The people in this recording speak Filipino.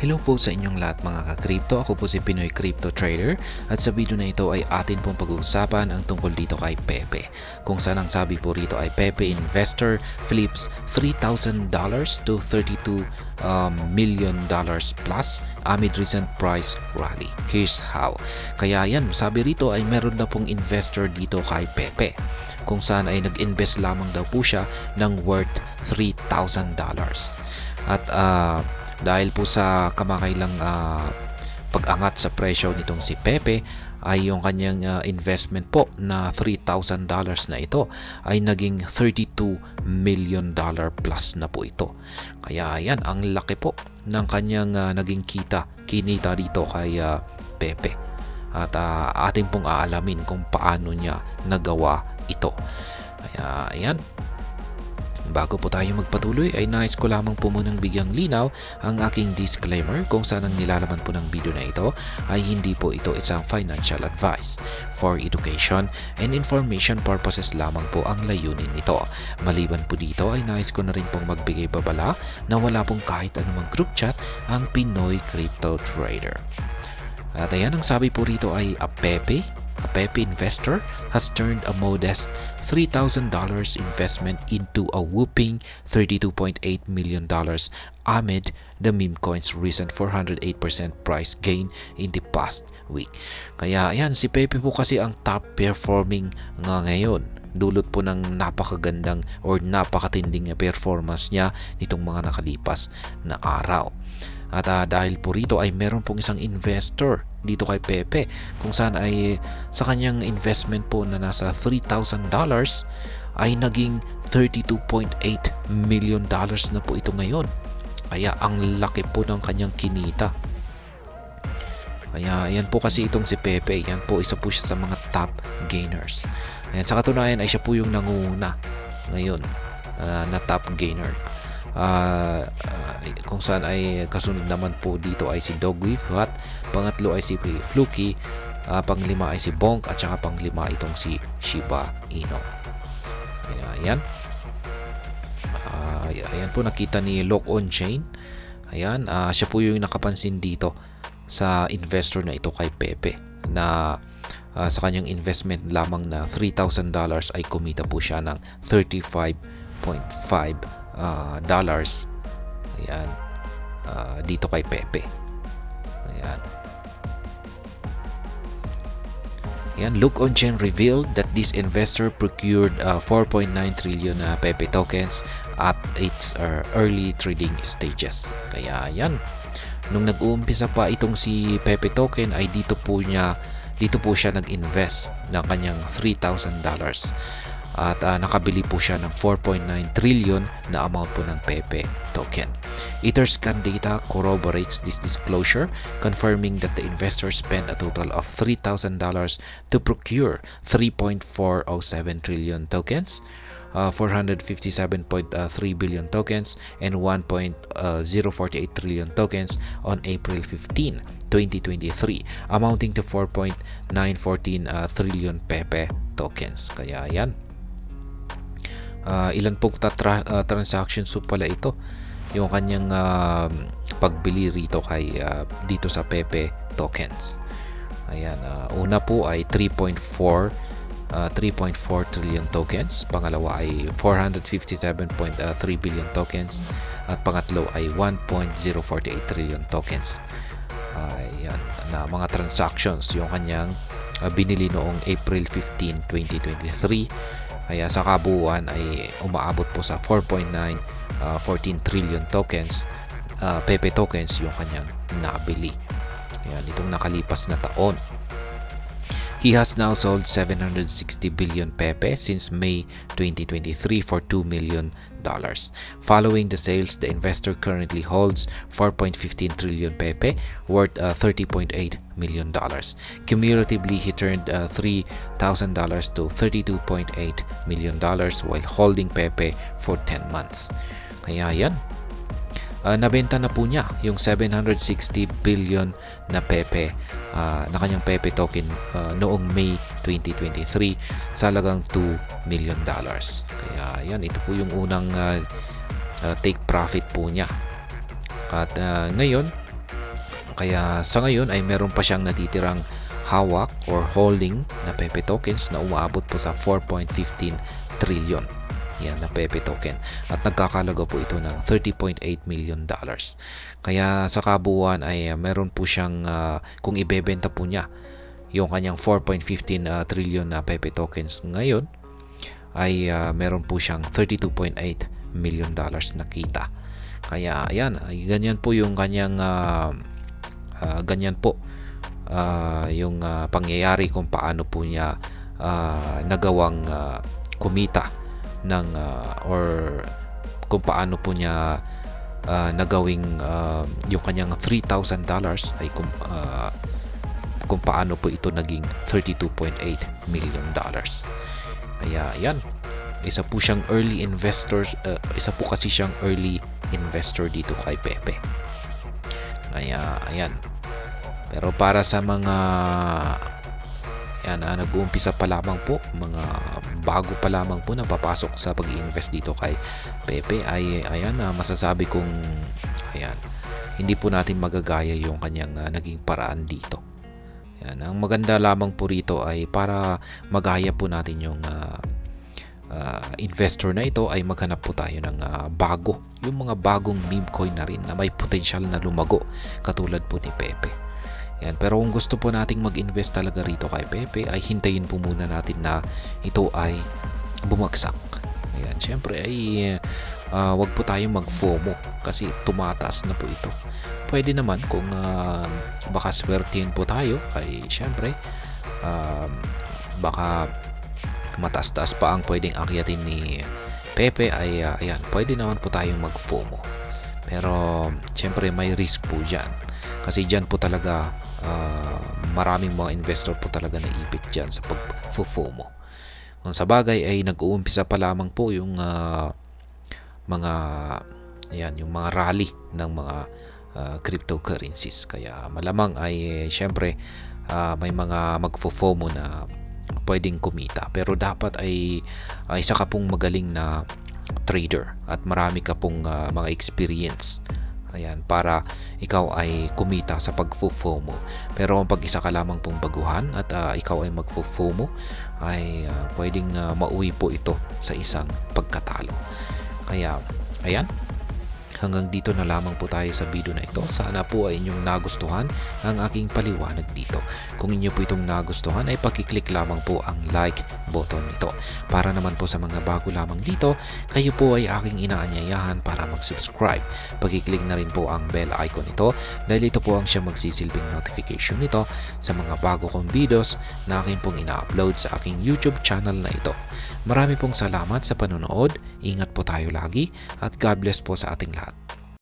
Hello po sa inyong lahat mga ka-crypto. Ako po si Pinoy Crypto Trader at sa video na ito ay atin pong pag-uusapan ang tungkol dito kay Pepe. Kung saan ang sabi po rito ay Pepe investor flips $3,000 to $32 million plus amid recent price rally. Here's how. Kaya yan, sabi rito ay meron na pong investor dito kay Pepe. Kung saan ay nag-invest lamang daw po siya ng worth $3,000. At dahil po sa kamakailang pag-angat sa presyo nitong si Pepe ay yung kanyang investment po na $3,000 na ito ay naging $32 million plus na po ito. Kaya yan, ang laki po ng kanyang naging kinita dito kay Pepe. At ating pong aalamin kung paano niya nagawa ito. Kaya yan. Bago po tayo magpatuloy ay nais ko lamang po munang bigyang linaw ang aking disclaimer kung saan ang nilalaman po ng video na ito ay hindi po ito isang financial advice. For education and information purposes lamang po ang layunin nito. Maliban po dito ay nais ko na rin pong magbigay babala na wala pong kahit anumang group chat ang Pinoy Crypto Trader. At ayan, ang sabi po rito ay a Pepe investor has turned a modest $3,000 investment into a whopping $32.8 million amid the meme coin's recent 408% price gain in the past week. Kaya ayan, si Pepe po kasi ang top performing nga ngayon. Dulot po ng napakagandang or napakatinding performance niya nitong mga nakalipas na araw. At dahil po rito ay meron pong isang investor dito kay Pepe kung saan ay sa kanyang investment po na nasa $3,000 ay naging $32.8 million na po ito ngayon. Kaya ang laki po ng kanyang kinita. Kaya yan po kasi itong si Pepe, yan po isa po siya sa mga top gainers. Ayan, sa katunayan ay siya po yung nangunguna ngayon na top gainer. Kung saan ay kasunod naman po dito ay si Dogweave, at pangatlo ay si Fluky, panglima ay si Bonk, at saka panglima itong si Shiba Inu. Ayan. Ayan po, nakita ni Lock On Chain. Ayan, siya po yung nakapansin dito sa investor na ito kay Pepe na sa kanyang investment lamang na $3,000 ay kumita po siya ng $35.5 dollars. Ayan, dito kay Pepe. Ayan. Ayan, Look On Chain revealed that this investor procured 4.9 trillion Pepe tokens at its early trading stages. Kaya yan, nung nag-uumpisa pa itong si Pepe token ay dito po siya nag-invest ng kanyang $3,000. At nakabili po siya ng 4.9 trillion na amount po ng Pepe token. Etherscan data corroborates this disclosure, confirming that the investor spent a total of $3,000 to procure 3.407 trillion tokens, 457.3 billion tokens, and 1.048 trillion tokens on April 15, 2023, amounting to 4.914 trillion Pepe tokens. Kaya yan. Ilan pong transactions po pala ito yung kanyang pagbili rito kay dito sa Pepe tokens. Ayan, una po ay 3.4 trillion tokens, pangalawa ay 457.3 billion tokens, at pangatlo ay 1.048 trillion tokens. Ayan, na mga transactions yung kanyang binili noong April 15, 2023. Kaya sa kabuuan ay umaabot po sa 4.914 trillion tokens, Pepe tokens yung kanyang nabili. Ayan, itong nakalipas na taon. He has now sold 760 billion Pepe since May 2023 for $2 million. Following the sales, the investor currently holds 4.15 trillion Pepe worth $30.8 million. Cumulatively, he turned $3,000 to $32.8 million while holding Pepe for 10 months. Kaya yan, nabenta na po niya yung 760 billion na Pepe na kanyang Pepe token noong May 2023 sa halagang $2 million. Kaya yan, ito po yung unang take profit po niya. At ngayon Kaya sa ngayon ay meron pa siyang natitirang hawak or holding na Pepe tokens na umaabot po sa 4.15 trillion. Yan na Pepe token. At nagkakalaga po ito ng $30.8 million. Kaya sa kabuuan ay meron po siyang kung ibebenta po niya yung kanyang 4.15 trillion na Pepe tokens ngayon ay meron po siyang $32.8 million na kita. Kaya ayan, ganyan po yung kanyang ganyan po yung pangyayari kung paano po niya nagawang kumita ng or kung paano po niya nagawing yung kanyang $3,000 ay kung paano po ito naging $32.8 million. Kaya ayan, isa po siyang early investor, isa po kasi siyang early investor dito kay Pepe. Kaya ayan. Pero para sa mga nag-uumpisa pa lamang po, mga bago pa lamang po na papasok sa pag-i-invest dito kay Pepe ay ayan, masasabi kong ayan, hindi po natin magagaya yung kanyang naging paraan dito. Ayan, ang maganda lamang po rito ay para magaya po natin yung investor na ito ay maghanap po tayo ng bago, yung mga bagong meme coin na rin na may potential na lumago katulad po ni Pepe. Yan. Pero kung gusto po nating mag-invest talaga rito kay Pepe ay hintayin po muna natin na ito ay bumagsak. Ayan. Siyempre ay wag po tayong mag-FOMO kasi tumataas na po ito. Pwede naman kung baka swertihin po tayo ay siyempre baka mataas-taas pa ang pwedeng akyatin ni Pepe ay ayan, pwede naman po tayong mag-FOMO. Pero siyempre may risk po dyan. Kasi dyan po talaga maraming mga investor po talaga naipit dyan sa pag-FOMO. Kung sa bagay ay nag-uumpisa pa lamang po yung mga yung mga rally ng mga cryptocurrencies. Kaya malamang ay syempre may mga mag-FOMO na pwedeng kumita. Pero dapat ay isa ka pong magaling na trader at marami ka pong mga experience. Ayan, para ikaw ay kumita sa pag-FOMO. Pero kung pag-isa ka lamang pong baguhan at ikaw ay mag-FOMO, ay pwedeng mauwi po ito sa isang pagkatalo. Kaya, ayan, hanggang dito na lamang po tayo sa video na ito. Sana po ay inyong nagustuhan ang aking paliwanag dito. Kung inyo po itong nagustuhan ay pakiclick lamang po ang like button nito. Para naman po sa mga bago lamang dito, kayo po ay aking inaanyayahan para mag-subscribe. Pakiclick na rin po ang bell icon nito dahil ito po ang siyang magsisilbing notification nito sa mga bago kong videos na aking pong ina-upload sa aking YouTube channel na ito. Marami pong salamat sa panonood. Ingat po tayo lagi at God bless po sa ating lahat.